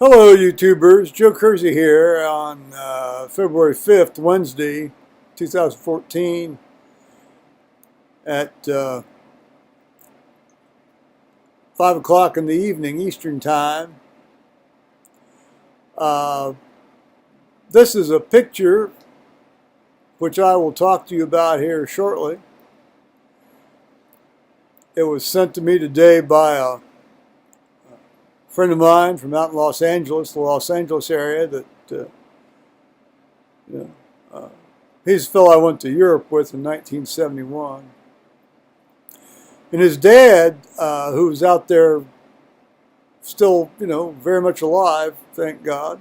Hello, YouTubers. Joe Kersey here on February 5th, Wednesday, 2014 at 5 o'clock in the evening, Eastern Time. This is a picture which I will talk to you about here shortly. It was sent to me today by a friend of mine from out in Los Angeles, the Los Angeles area, that he's a fellow I went to Europe with in 1971. And his dad, who was out there still, very much alive, thank God,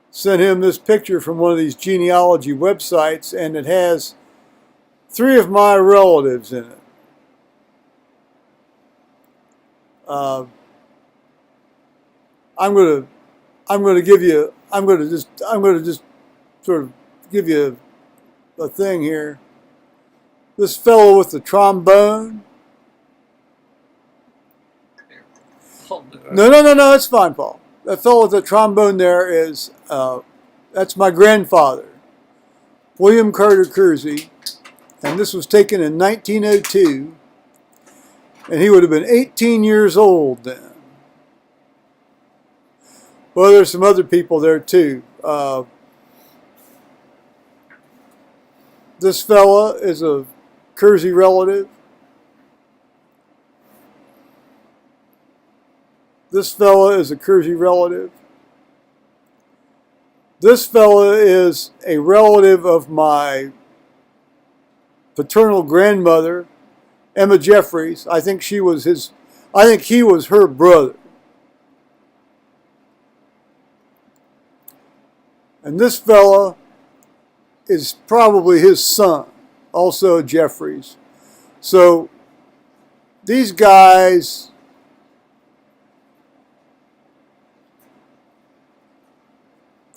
sent him this picture from one of these genealogy websites, and it has 3 of my relatives in it. I'm going to just sort of give you a thing here. This fellow with the trombone. No, it's fine, Paul. That fellow with the trombone there is, that's my grandfather, William Carter Kersey, and this was taken in 1902, and he would have been 18 years old then. Well, there's some other people there too. This fella is a Kersey relative. This fella is a Kersey relative. This fella is a relative of my paternal grandmother, Emma Jeffries. I think he was her brother. And this fella is probably his son, also a Jeffries. So these guys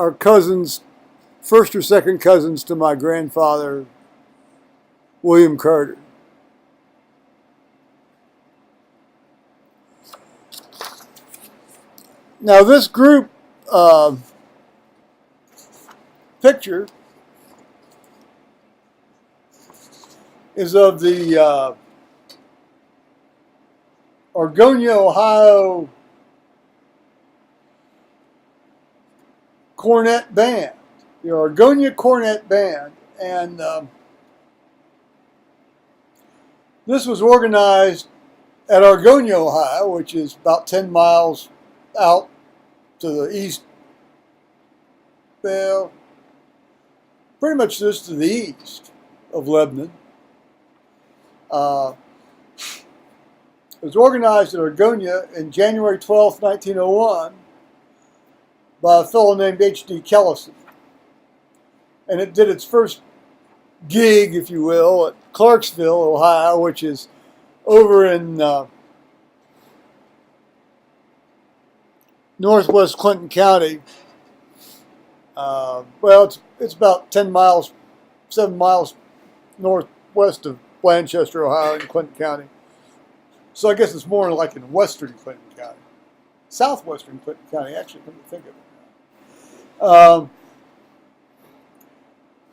are cousins, first or second cousins to my grandfather, William Carter. Now this group picture is of the Oregonia, Ohio Cornet Band, the Oregonia Cornet Band, and this was organized at Oregonia, Ohio, which is about 10 miles out to the east. Well, pretty much just to the east of Lebanon. It was organized at Oregonia in January 12th, 1901 by a fellow named H.D. Kellison. And it did its first gig, if you will, at Clarksville, Ohio, which is over in northwest Clinton County. Well, it's about 7 miles northwest of Blanchester, Ohio, in Clinton County. So I guess it's more like in western Clinton County. Southwestern Clinton County, actually, come to think of it.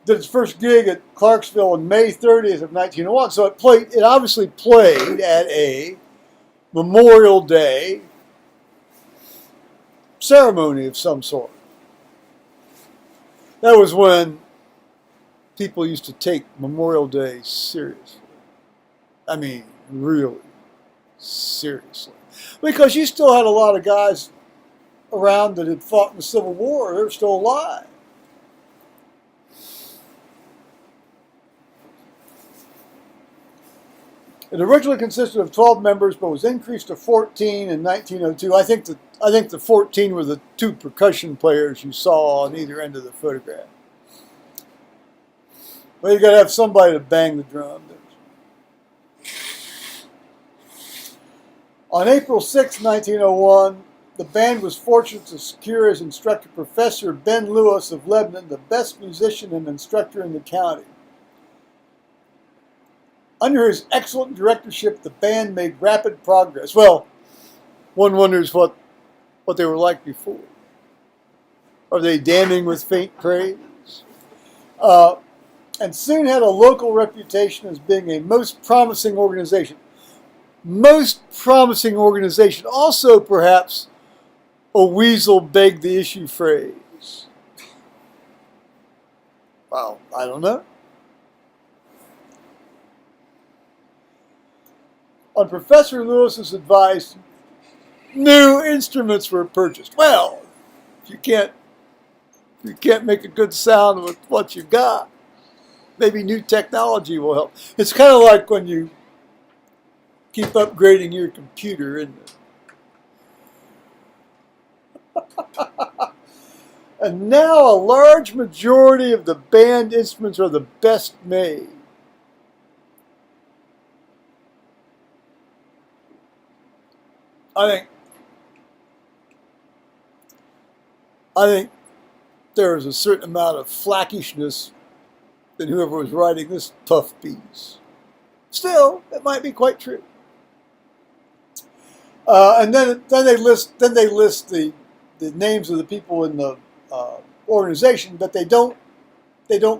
Did its first gig at Clarksville on May 30th of 1901. So it obviously played at a Memorial Day ceremony of some sort. That was when people used to take Memorial Day seriously. I mean, really seriously. Because you still had a lot of guys around that had fought in the Civil War. They were still alive. It originally consisted of 12 members, but was increased to 14 in 1902. I think the 14 were the 2 percussion players you saw on either end of the photograph. Well, you got to have somebody to bang the drum. On April 6, 1901, the band was fortunate to secure as instructor Professor Ben Lewis of Lebanon, the best musician and instructor in the county. Under his excellent directorship, the band made rapid progress. Well, one wonders what what they were like before? Are they damning with faint praise? And soon had a local reputation as being a most promising organization. Most promising organization. Also, perhaps, a weasel begged the issue phrase. Well, I don't know. On Professor Lewis's advice, new instruments were purchased. Well, if you can't make a good sound with what you got, maybe new technology will help. It's kind of like when you keep upgrading your computer, isn't it? And now a large majority of the band instruments are the best made. I think there is a certain amount of flackishness in whoever was writing this tough piece. Still, it might be quite true. And then they list the names of the people in the organization, but they don't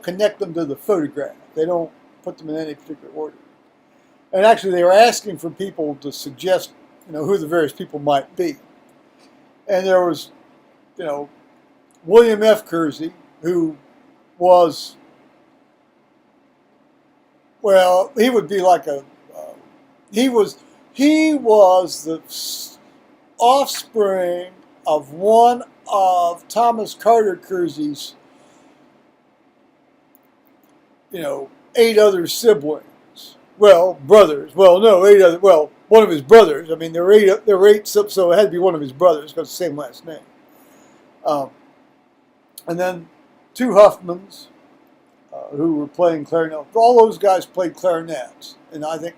connect them to the photograph. They don't put them in any particular order. And actually, they were asking for people to suggest, who the various people might be. And there was, William F. Kersey, who was, well, he would be like he was the offspring of one of Thomas Carter Kersey's, 8 other siblings. Well, brothers. Well, no, 8 other. Well, one of his brothers. I mean, there were 8. There were 8, so it had to be one of his brothers because it's the same last name. And then 2 Huffmans who were playing clarinet. All those guys played clarinets, and I think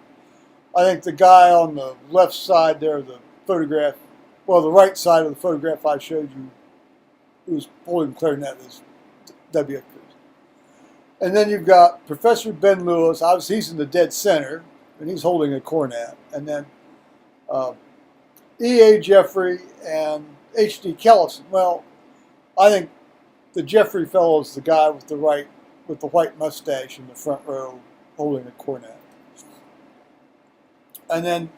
the guy on the left side there, the photograph, well, the right side of the photograph I showed you, who was playing clarinet, is W.F. Kersey. And then you've got Professor Ben Lewis. Obviously, he's in the dead center, and he's holding a cornet. And then E.A. Jeffrey and H.D. Kellison. Well, I think the Jeffrey fellow is the guy with the white mustache in the front row holding a cornet. And then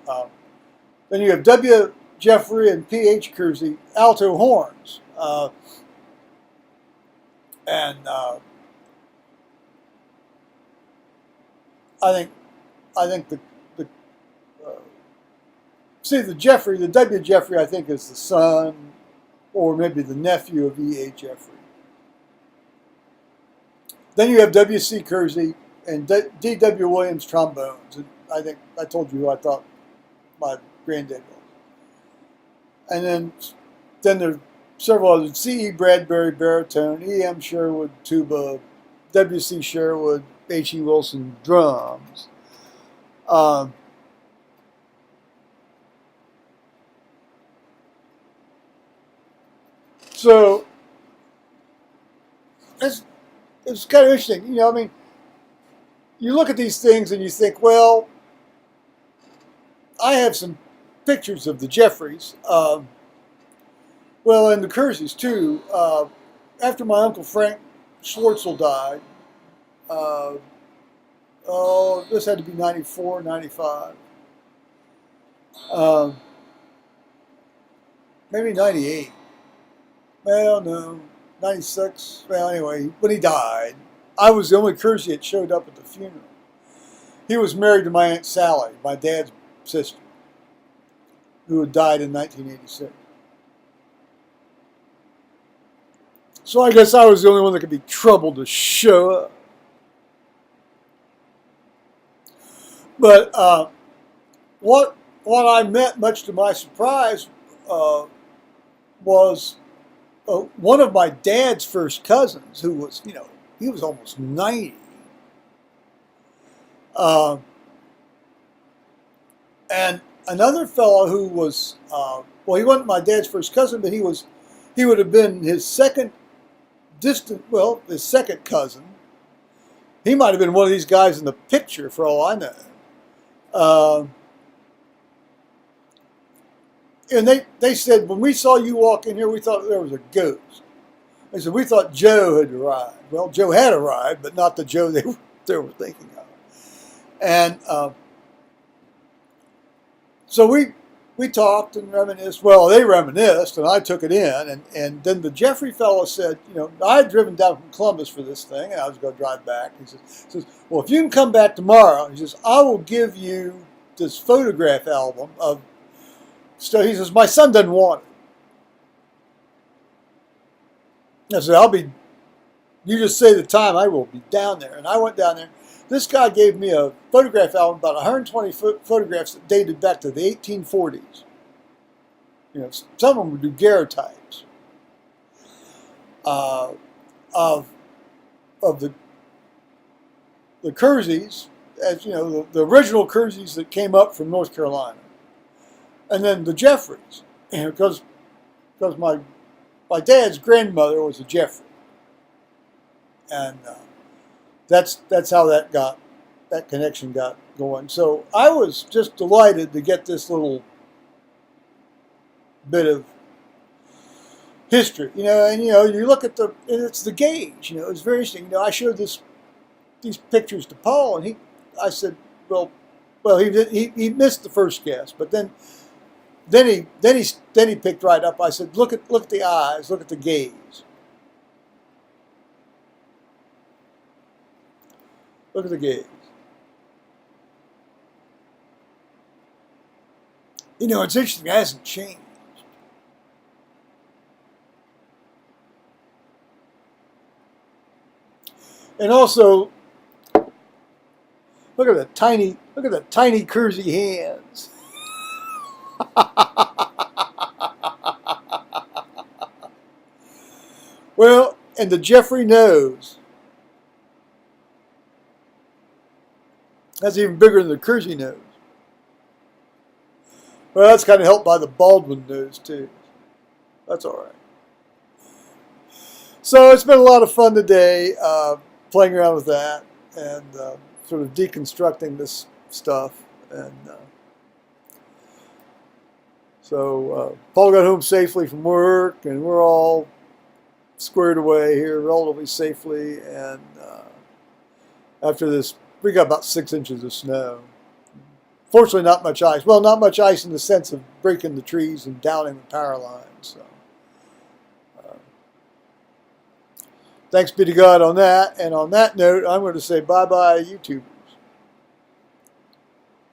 you have W. Jeffrey and P.H. Kersey, alto horns. I think the W. Jeffrey, I think, is the son or maybe the nephew of E.A. Jeffrey. Then you have W.C. Kersey and D.W. Williams trombones. And I think I told you who I thought my granddad was. And then there are several others. C.E. Bradbury baritone, E.M. Sherwood tuba, W.C. Sherwood, H.E. Wilson drums. So it's kind of interesting. I mean, you look at these things and you think, well, I have some pictures of the Jeffreys. Well, and the Kerseys, too. After my Uncle Frank Schwartzel died, this had to be 94, 95. Maybe 98. Well, no, 96. Well, anyway, when he died, I was the only Kersey that showed up at the funeral. He was married to my Aunt Sally, my dad's sister, who had died in 1986. So I guess I was the only one that could be troubled to show up. But what I met, much to my surprise, was one of my dad's first cousins, who was, he was almost 90. And another fellow who was, he wasn't my dad's first cousin, but he would have been his second cousin. He might have been one of these guys in the picture, for all I know. And they said, when we saw you walk in here, we thought there was a ghost. They said, we thought Joe had arrived. Well, Joe had arrived, but not the Joe they were thinking of. And so we talked and reminisced. Well, they reminisced, and I took it in. And then the Jeffrey fellow said, you know, I had driven down from Columbus for this thing, and I was going to drive back. He says, well, if you can come back tomorrow, he says, I will give you this photograph album of stuff. He says, my son doesn't want it. I said, you just say the time, I will be down there. And I went down there. This guy gave me a photograph album, about 120 photographs that dated back to the 1840s. You know, some of them were daguerreotypes of the Kerseys, as you know, the original Kerseys that came up from North Carolina, and then the Jeffreys, because my dad's grandmother was a Jeffrey, and that's how that connection got going. So I was just delighted to get this little bit of history, you know. And you know, you look at it's the gauge. You know, it's very interesting. You know, I showed these pictures to Paul, and I said, well, he missed the first guess, but then he picked right up. I said, look at the eyes, look at the gaze. Look at the gaze. You know, it's interesting, it hasn't changed. And also, look at the tiny Kersey hands. Well, and the Jeffrey nose. That's even bigger than the Kersey nose. Well, that's kind of helped by the Baldwin nose, too. That's all right. So it's been a lot of fun today, playing around with that and sort of deconstructing this stuff. And so Paul got home safely from work, and we're all squared away here relatively safely. And after this, we got about 6 inches of snow. Fortunately, not much ice. Well, not much ice in the sense of breaking the trees and downing the power lines. So, thanks be to God on that. And on that note, I'm going to say bye-bye, YouTube.